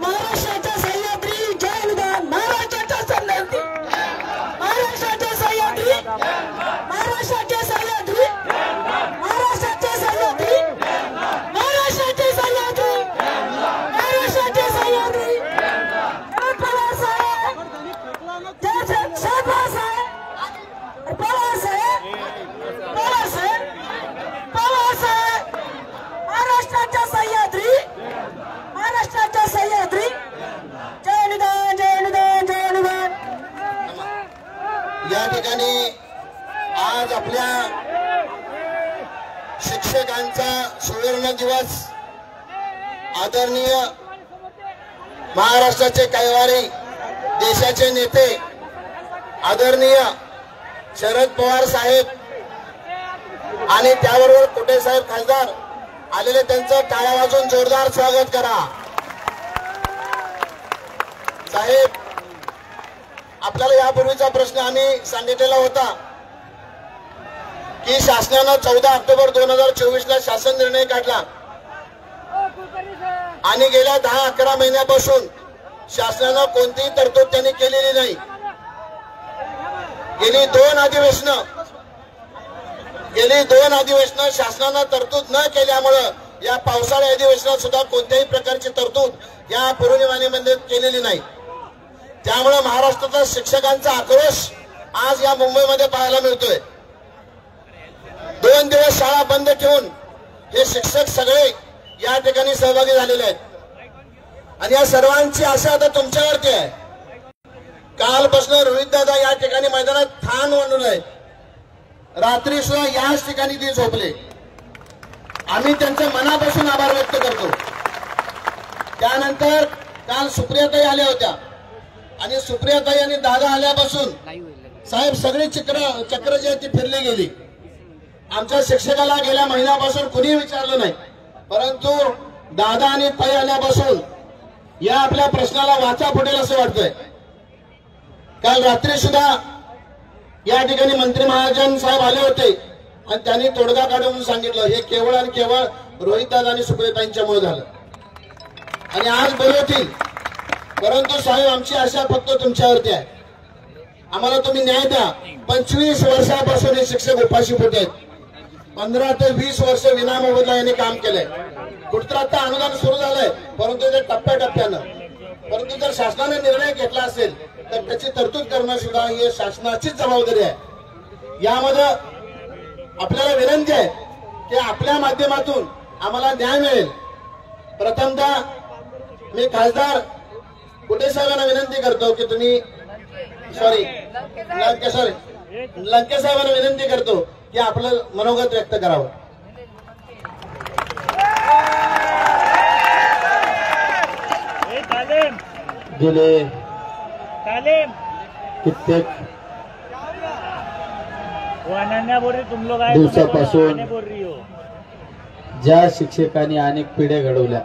महाराष्ट्राच्या सह्याद्री जय अनुदान, महाराष्ट्राच्या सह्याद्री, महाराष्ट्राच्या सह्याद्री, महाराष्ट्राच्या सह्याद्री, महाराष्ट्राच्या सह्याद्री, महाराष्ट्राच्या सह्याद्री, महाराष्ट्राच्या सह्याद्री, पवार साहेब, शाहबाज साहेब, पवार साहेब, पवार साहेब, पवार साहेब, महाराष्ट्राच्या सह्याद्री, महाराष्ट्राच्या सह्याद्री, जय अनुदान, जय अनुदान, जय अनुदान. या ठिकाणी आज आपल्या शिक्षकांचा सुवर्ण दिवस. आदरणीय महाराष्ट्राचे कैवारी, देशाचे नेते आदरणीय शरद पवार साहेब आणि त्याबरोबर कुटे साहेब खासदार आलेले, त्यांचं टाळ्या वाजवून जोरदार स्वागत करा. साहेब, आपल्याला यापूर्वीचा प्रश्न आम्ही सांगितलेला होता की शासनानं 14 ऑक्टोबर 2024 ला शासन निर्णय काढला आणि गेल्या 10-11 महिन्यापासून शासनानं कोणतीही तरतूद त्यांनी केलेली नाही. गेली दोन अधिवेशनं शासनानं तरतूद न केल्यामुळं या पावसाळी अधिवेशनात सुद्धा कोणत्याही प्रकारची तरतूद या पूर्वनियमांमध्ये केलेली नाही. त्यामुळे महाराष्ट्राचा शिक्षकांचा आक्रोश आज या मुंबईमध्ये पाहायला मिळतोय. 2 दिवस शाळा बंद ठेवून हे शिक्षक सगळे या ठिकाणी सहभागी झालेले आहेत आणि या सर्वांची आशा आता तुमच्यावरती आहे. कालपासून रोहित दादा या ठिकाणी मैदानात ठाण मांडून आहेत. रात्री सुद्धा याच ठिकाणी ते झोपले. आम्ही त्यांच्या मनापासून आभार व्यक्त करतो. त्यानंतर काल सुप्रियाताई आल्या होत्या आणि सुप्रियाताई आणि दादा आल्यापासून साहेब सगळी चक्र जी आहे ती फिरली गेली. आमच्या शिक्षकाला गेल्या महिन्यापासून कुणी विचारलं नाही, परंतु दादा आणि ताई आल्यापासून या आपल्या प्रश्नाला वाचा फुटेल असं वाटतंय. काल रात्री सुद्धा या ठिकाणी मंत्री महाजन साहेब आले होते आणि त्यांनी तोडगा काढून सांगितलं हे केवळ आणि केवळ रोहित दादा आणि सुप्रियाताईंच्यामुळे झालं आणि आज बोलवतील. परंतु साहेब, आमची आशा फक्त तुमच्यावरती आहे. आम्हाला तुम्ही न्याय द्या. 25 वर्षापासून हे शिक्षक उपाशी पोटी आहेत. 15 ते 20 वर्ष विनामोबदला यांनी काम केलंय. कुठतर आता अनुदान सुरू झालंय, परंतु ते टप्प्याटप्प्यानं. परंतु जर शासनाने निर्णय घेतला असेल तर त्याची तरतूद करणं सुद्धा ही शासनाचीच जबाबदारी आहे. यामध्ये आपल्याला विनंती आहे की आपल्या माध्यमातून आम्हाला न्याय मिळेल. प्रथमतः मी खासदार कुटे साहेबांना विनंती करतो की तुम्ही लंके साहेबांना विनंती करतो की आपलं मनोगत व्यक्त करावं. गेले कित्येक दिवसापासून ज्या शिक्षकांनी अनेक पिढ्या घडवल्या,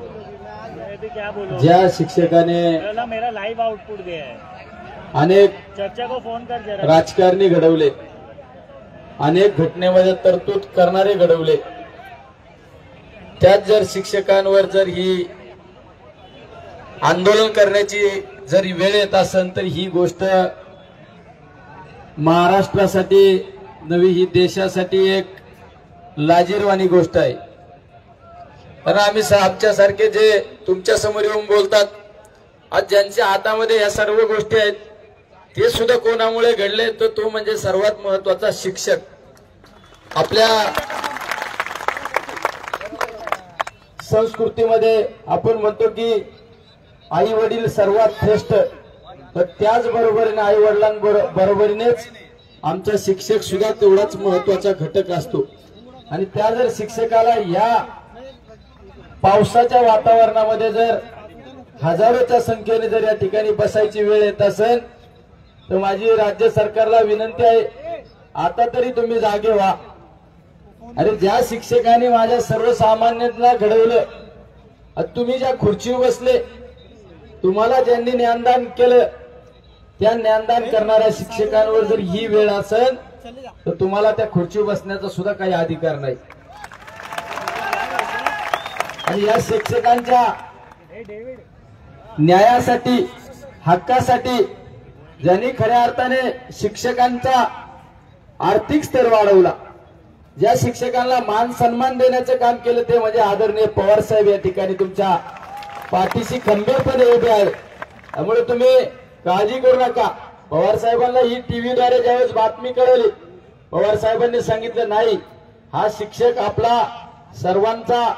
ज्या शिक्षकाने अनेक राजकारणी घडवले, अनेक घटनेमध्ये तरतूद करणारे घडवले, त्यात जर शिक्षकांवर जर ही आंदोलन करण्याची जर वेळ येत असेल तर ही गोष्ट महाराष्ट्रासाठी नवी, ही देशासाठी एक लाजिरवाणी गोष्ट आहे. कारण आम्ही आमच्यासारखे जे तुमच्या समोर येऊन बोलतात, आज ज्यांच्या हातामध्ये या सर्व गोष्टी आहेत ते सुद्धा कोणामुळे घडले तर तो म्हणजे सर्वात महत्वाचा शिक्षक. आपल्या संस्कृतीमध्ये आपण म्हणतो की आई वडील सर्वात श्रेष्ठ, तर त्याचबरोबरीने आई वडिलांबरोबरीनेच आमचा शिक्षक सुद्धा तेवढाच महत्वाचा घटक असतो. आणि त्या जर शिक्षकाला या पावसाच्या वातावरणामध्ये जर हजारोच्या संख्येने जर या ठिकाणी बसायची वेळ येत असेल तर माझी राज्य सरकारला विनंती आहे, आता तरी तुम्ही जागे व्हा. अरे ज्या शिक्षकांनी माझ्या सर्वसामान्यांना घडवलं, तुम्ही ज्या खुर्चीवर बसले, तुम्हाला ज्यांनी ज्ञानदान केलं, त्या ज्ञानदान करणाऱ्या शिक्षकांवर जर ही वेळ असेल तर तुम्हाला त्या खुर्चीवर बसण्याचा सुद्धा काही अधिकार नाही. आणि या शिक्षकांच्या न्यायासाठी, हक्कासाठी, ज्यांनी खऱ्या अर्थाने शिक्षकांचा आर्थिक स्तर वाढवला, ज्या शिक्षकांना मान सन्मान देण्याचं काम केलं ते म्हणजे आदरणीय पवार साहेब या ठिकाणी तुमच्या पाठीशी खंबीरपणे उभे आहेत. त्यामुळे तुम्ही काळजी करू नका. पवार साहेबांना ही टीव्हीद्वारे ज्यावेळेस बातमी कळली, पवार साहेबांनी सांगितलं नाही, हा शिक्षक आपला सर्वांचा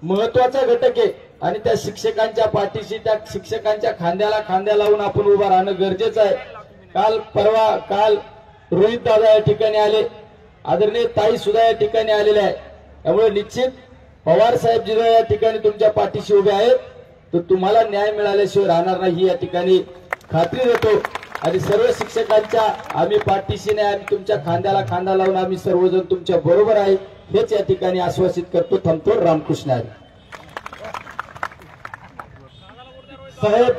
महत्वाचा घटक आहे आणि त्या शिक्षकांच्या पाठीशी, त्या शिक्षकांच्या खांद्याला खांद्या लावून आपण उभा राहणं गरजेचं आहे. काल रोहित दादा या ठिकाणी आले, आदरणीय ताई सुद्धा या ठिकाणी आलेल्या आहे. त्यामुळे निश्चित पवार साहेब जिल्हा या ठिकाणी तुमच्या पाठीशी उभे आहेत, तर तुम्हाला न्याय मिळाल्याशिवाय राहणार नाही ही या ठिकाणी खात्री देतो. आणि सर्व शिक्षकांच्या आम्ही पाठीशी नाही, आम्ही तुमच्या खांद्याला खांदा लावून आम्ही सर्वजण तुमच्या बरोबर आहे हेच या ठिकाणी आश्वासित करतो. थांबतो. रामकृष्ण हरी. साहेब,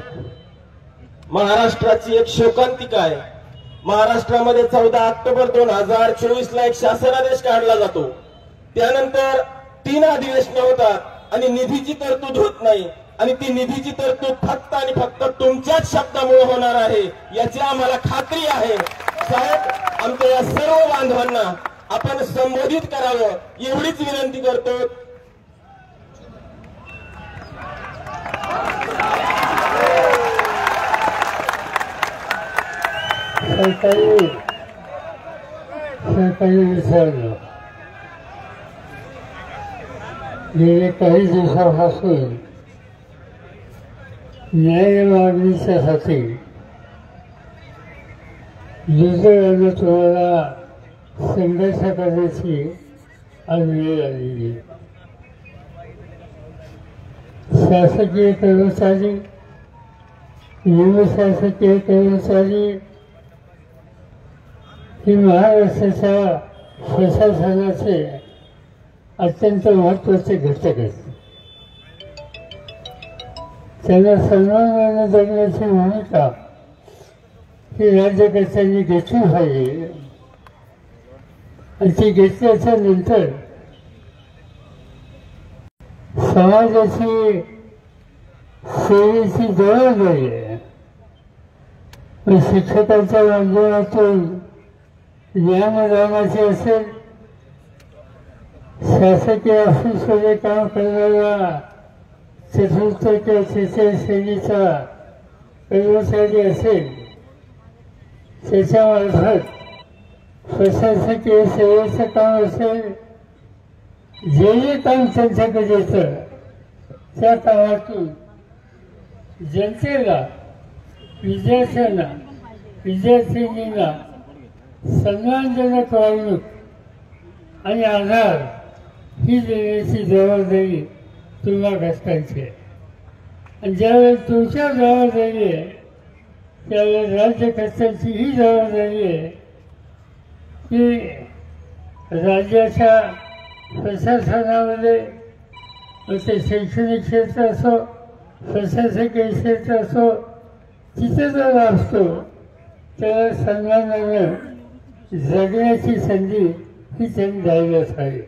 महाराष्ट्राची एक शोकांतिका आहे. महाराष्ट्रामध्ये 14 ऑक्टोबर 2024 ला एक शासनादेश काढला जातो. त्यानंतर 3 अधिवेशनं होतात आणि निधीची तरतूद होत नाही. आणि ती निधीची तरतूद फक्त आणि फक्त तुमच्याच शब्दामुळे होणार आहे याची आम्हाला खात्री आहे. साहेब, आमच्या या सर्व बांधवांना आपण संबोधित करावं एवढीच विनंती करतो. सरकारी विचारलं गेले काही दिवसापासून न्याय मागणीच्यासाठी दुर्दैवाने तुम्हाला संघर्ष करण्याची आज वेळ आलेली. शासकीय कर्मचारी, निमशासकीय कर्मचारी ही महाराष्ट्राच्या प्रशासनाचे अत्यंत महत्त्वाचे घटक आहेत. त्यांना सन्मानाने जगण्याची भूमिका ही राज्यकर्त्यांनी घेतली पाहिजे. आणि ती घेतल्याच्या नंतर समाजाची सेवेची जबाबदारी आहे. शिक्षकांच्या माध्यमातून ज्ञानदानाचे असेल, शासकीय ऑफिसमध्ये काम करणारा चतुर्थ किंवा तृतीय श्रेणीचा कर्मचारी असेल, त्याच्यामार्फत प्रशासकीय सेवेचं काम असेल, जे काम त्यांच्याकडे येतं त्या कामातून जनतेला, विद्यार्थ्यांना, विद्यार्थिनींना सन्मानजनक वागणूक आणि आधार ही देण्याची जबाबदारी तुम्हा घटकांची आहे. आणि ज्यावेळेस तुमच्या जबाबदारी आहे त्यावेळेस राज्यकर्त्यांची ही जबाबदारी आहे की राज्याच्या प्रशासनामध्ये ते शैक्षणिक क्षेत्र असो, प्रशासकीय क्षेत्र असो, तिथे जर असतो त्याला सन्मानानं जगण्याची संधी ही त्यांनी द्यायलाच हवी.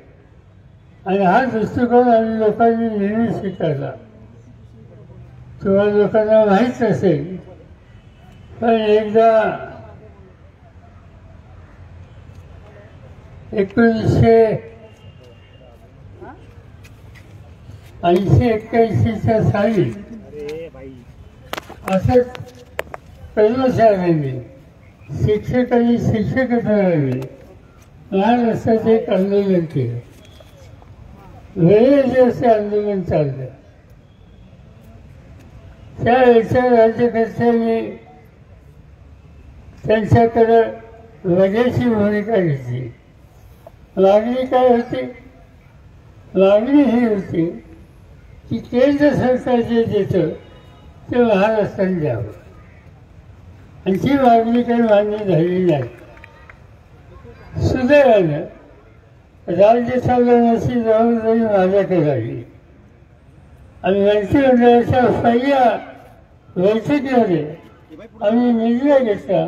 आणि हा दृष्टिकोन आम्ही लोकांनी नेहमी स्वीकारला. तुम्हाला लोकांना माहीत असेल, पण एकदा 1980-81 साली असंच कर्मचाऱ्यांनी, शिक्षकांनी, शिक्षकेतरांनी महाराष्ट्रात एक आंदोलन केलं. वेळेचे असे आंदोलन चाललं. त्यावेळेच्या राज्यकर्त्यांनी त्यांच्याकडं बघायची भूमिका घेतली. मागणी काय होती? मागणी ही होती की केंद्र सरकार जे देतं ते महाराष्ट्राने द्यावं. आणि ती मागणी काही मान्य झाली नाही. सुदैवानं राज्य चालवण्याची जबाबदारी माझ्याकडे आली. आणि मंत्रिमंडळाच्या पहिल्या बैठकीमध्ये आम्ही निर्णय घेतला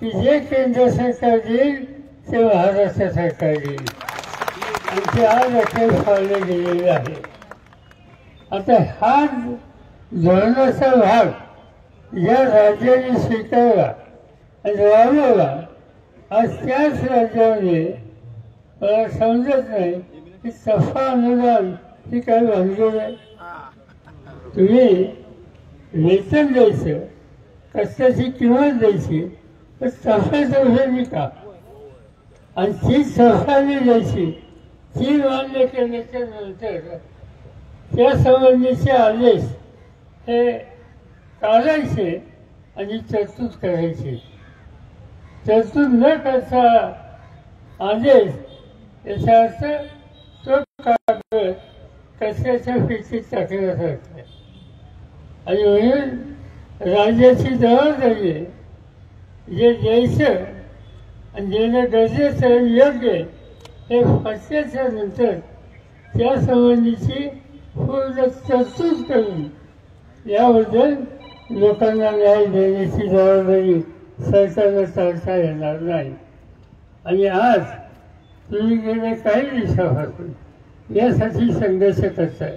की जे केंद्र सरकार देईल ते महाराष्ट्र सरकार देईल. आणि ते आज अखेर पाळले गेलेले आहे. आता हा धोरणाचा भाग या राज्याने स्वीकारला आणि राबवला. आज त्याच राज्यामध्ये मला समजत नाही की सफा अनुदान ही काय भानगड आहे. तुम्ही वेतन द्यायचं, कष्टाची किंमत द्यायची, तर सफाई का? आणि ती सफाई द्यायची, ती मान्य केल्याच्या नंतर त्या संबंधीचे आदेश हे काढायचे आणि तरतूद करायची. तरतूद न करता आदेश याचा अर्थ तो कागद कशाच्या फिटीत टाकण्यासारखा आहे. आणि म्हणून राज्याची जबाबदारी आहे जे द्यायचं आणि देणं गरजेचं योग्य हे फसल्याच्या नंतर त्या संबंधीची पूर्ण तरतूद करून याबद्दल लोकांना न्याय देण्याची जबाबदारी सरकारला टाळता येणार नाही. आणि आज तुम्ही गेले काही दिवसापासून यासाठी संघर्ष करताय.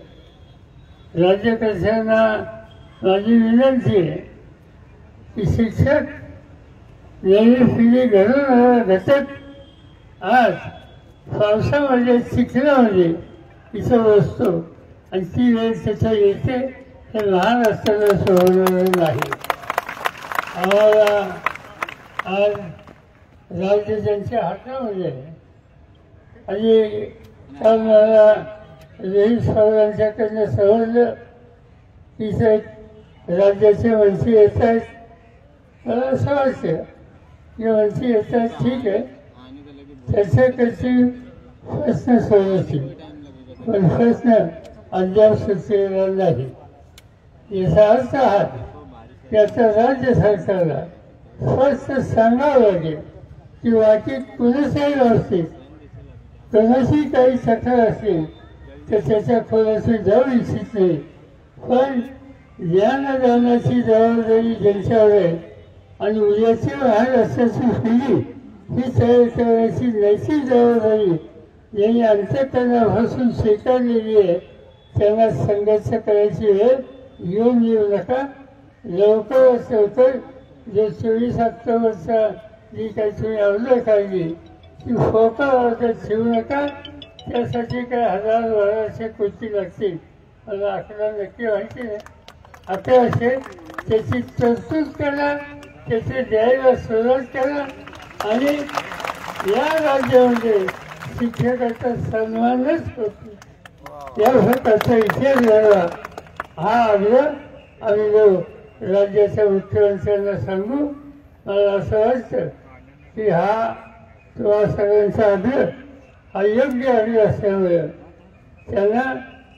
राज्यकर्त्यांना माझी विनंती आहे की शिक्षक नवी पिढी घडवणारा घटक आज पावसामध्ये चिखलामध्ये इथं बसतो आणि ती वेळ त्याच्या येते हे लहान असताना सोडवणार नाही. आम्हाला आज राज्य त्यांच्या हातामध्ये आहे. आणि काल मला रवी साहेबांच्याकडनं समजलं की राज्याचे मंत्री येत आहेत. मला असं वाटतं की मंत्री येतात ठीक आहे, त्याच्याकडची प्रश्न सोडवतील, पण प्रश्न अद्याप सुचलेला नाही. याचा अर्थ हा की आता राज्य सरकारला स्पष्ट सांगावं लागेल की बाकी कुणाच्याही बाबतीत कोणाशी काही तक्रार असेल तर त्याच्या खोलाशी जाऊ इच्छित नाही. पण ज्ञानदानाची जबाबदारी ज्यांच्यावर आहे आणि उद्याची महाराष्ट्राची पिढी ही तयार करण्याची नैतिक जबाबदारी ज्यांनी अंतःकरणापासून स्वीकारलेली आहे त्यांना संघर्ष करायची वेळ घेऊन येऊ नका. लवकरात लवकर जे 24 ऑक्टोबरचा जी काही तुम्ही अवलंब काढली ती फोकावर ठेवू नका. त्यासाठी काय 1000-1200 कोटी लागतील, मला आकडा नक्की माहिती नाही. 1100 त्याची तरतूद करा, त्याचे द्यायला सुरुवात करा आणि या राज्यामध्ये शिक्षकाचा सन्मानच होतो या प्रकारचा इतिहास घडवा. हा आग्रह आम्ही राज्याच्या मुख्यमंत्र्यांना सांगू. मला असं वाटतं की हा तुम्हा सगळ्यांचा आग्रह हा योग्य आग्रह असल्यामुळे त्यांना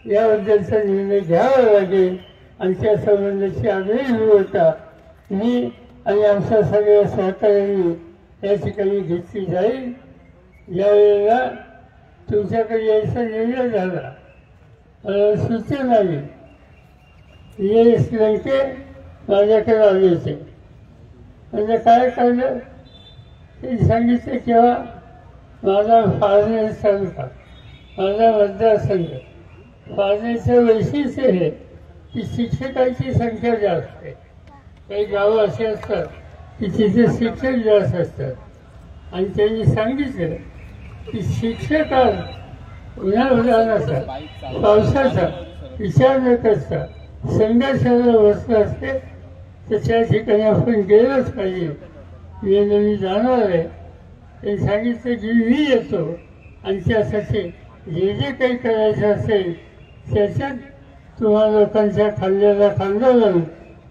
याबद्दलचा निर्णय घ्यावा लागेल आणि त्या संबंधाची आग्रही होता मी आणि आमच्या सगळ्या सहकार्यांनी या ठिकाणी घेतली जाईल. यावेळेला तुमच्याकडे यायचा निर्णय झाला, मला सूचना आली. लंके माझ्याकडे आले होते. म्हणजे काय कळलं ते सांगितलं केव्हा माझा फाळणे तालुका, माझा मतदारसंघ. फाळणेचं वैशिष्ट्य हे की शिक्षकांची संख्या जास्त आहे. काही गावं अशी असतात की तिथे शिक्षक जास्त असतात आणि त्यांनी सांगितलं की शिक्षकात उन्हाळ्याचा पावसाचा विचार न करता संघर्षाला बसलं असते तर त्या ठिकाणी आपण गेलंच पाहिजे. मी जाणार आहे. त्यांनी सांगितलं की मी येतो आणि त्यासाठी जे जे काही करायचं असेल त्याच्यात तुम्हा लोकांच्या खाल्लेला खांदा घालून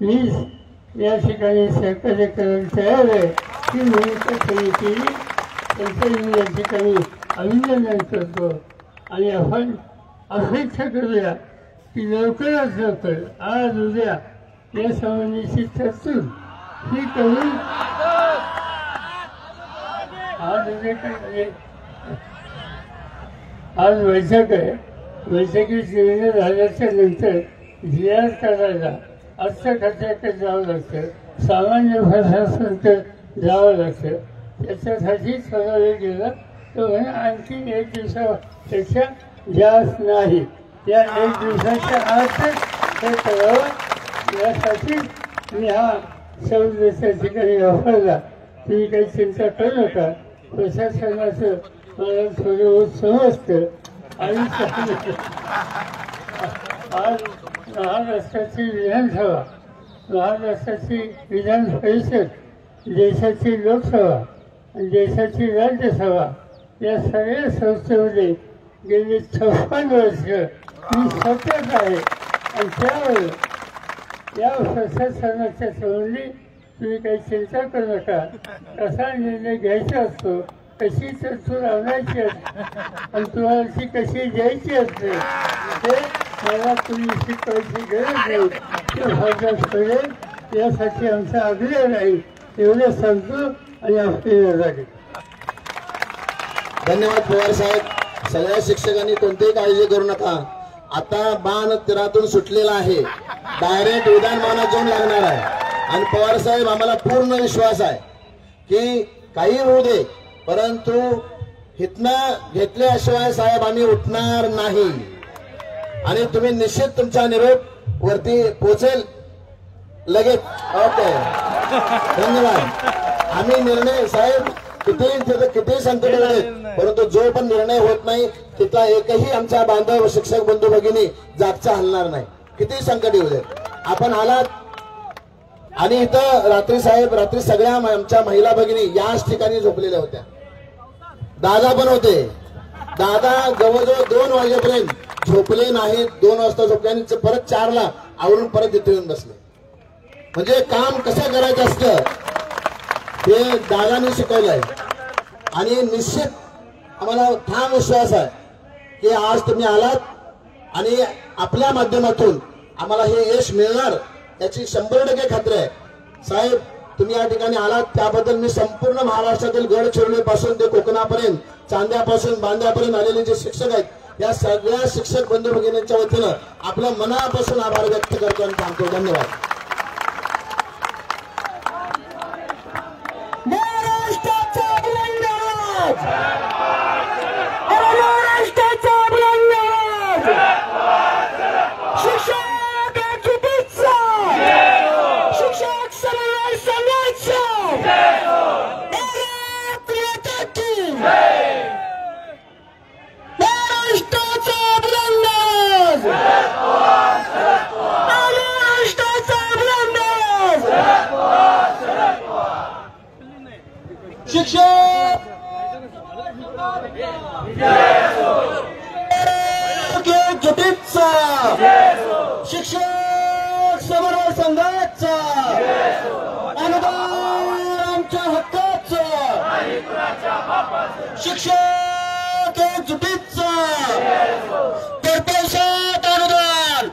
मी या ठिकाणी सहकार्य करायला तयार आहे. ही भूमिका त्यांनी केली. त्यांचं मी या ठिकाणी अभिनंदन करतो आणि आपण अपेक्षा करूया की लवकरात लवकर आज उद्या या संबंधीची तरतूद ही करून आज बैठक आहे. बैठकीत निर्णय झाल्याच्या नंतर जी.आर. करायला अर्थ खात्याकडे जावं लागतं, सामान्य प्रशासनाकडे जावं लागतं. त्याच्यासाठी थोडा वेळ गेला तर आणखी 1 दिवसापेक्षा जास्त नाही. या 1 दिवसाच्या आतच हे करावं यासाठी मी हा शब्द त्या ठिकाणी वापरला. तुम्ही काही चिंता करू नका. प्रशासनाचं मला थोडं समजतं. आणि आज महाराष्ट्राची विधानसभा, महाराष्ट्राची विधान परिषद, देशाची लोकसभा आणि देशाची राज्यसभा या सगळ्या संस्थेमध्ये गेली 56 वर्ष मी सतत आहे. आणि त्यामुळे या प्रशासनाच्या संबंधी तुम्ही काही चिंता करू नका. कसा निर्णय घ्यायचा असतो, कशी तरतूद आणायची असते आणि तुम्हाला ती कशी द्यायची असते ते मला तुम्ही शिकवायची गरज नाही. ते फरक पडेल यासाठी आमचा आग्रह नाही. एवढं सांगतो आणि आपली झाली. धन्यवाद पवार साहेब. सगळ्या शिक्षकांनी कोणतीही काळजी करू नका. आता बाण तीरातून सुटलेला आहे. डायरेक्ट विधानभवनात जाऊन लागणार आहे. आणि पवार साहेब आम्हाला पूर्ण विश्वास आहे की काही होऊ दे, परंतु हितनं घेतल्याशिवाय साहेब आम्ही उठणार नाही. आणि तुम्ही निश्चित तुमचा निरोप वरती पोहोचेल लगेच. ओके, धन्यवाद. आम्ही निर्णय साहेब किती संकट आहेत, परंतु जो पण निर्णय होत नाही तिथला एकही आमचा बांधव शिक्षक बंधू भगिनी जागचा हलणार नाही. किती संकट येऊ दे. आपण आलात आणि इथं रात्री सगळ्या आमच्या महिला भगिनी याच ठिकाणी झोपलेल्या होत्या. दादा पण होते. दादा जवळजवळ 2 वाजेपर्यंत झोपले नाहीत. 2 वाजता झोपले आणि परत 4ला आवरून परत इथे येऊन बसले. म्हणजे काम कसं करायचं असतं हे दादाने शिकवलंय. आणि निश्चित आम्हाला ठाम विश्वास आहे की आज तुम्ही आलात आणि आपल्या माध्यमातून आम्हाला हे यश मिळणार याची 100% खात्री आहे. साहेब तुम्ही या ठिकाणी आलात त्याबद्दल मी संपूर्ण महाराष्ट्रातील गडचिरोलीपासून ते कोकणापर्यंत, चांद्यापासून बांद्यापर्यंत आलेले जे शिक्षक आहेत या सगळ्या शिक्षक बंधू भगिनींच्या वतीनं आपल्या मनापासून आभार व्यक्त करतो आणि सांगतो. धन्यवाद. महाराष्ट्राचा तिरंगा, महाराष्ट्राचा तिरंगा, शिक्षक एकजुटीचा, शिक्षक समन्वय संघाचा, भारत माता की, महाराष्ट्राचा तिरंगा, महाराष्ट्राचा तिरंगा, शिक्षक एकजुटीचा, शिक्षक समन्वय संघाचा, अनुदान आमच्या हक्काचा, शिक्षक एकजुटीचा, 53 अनुदान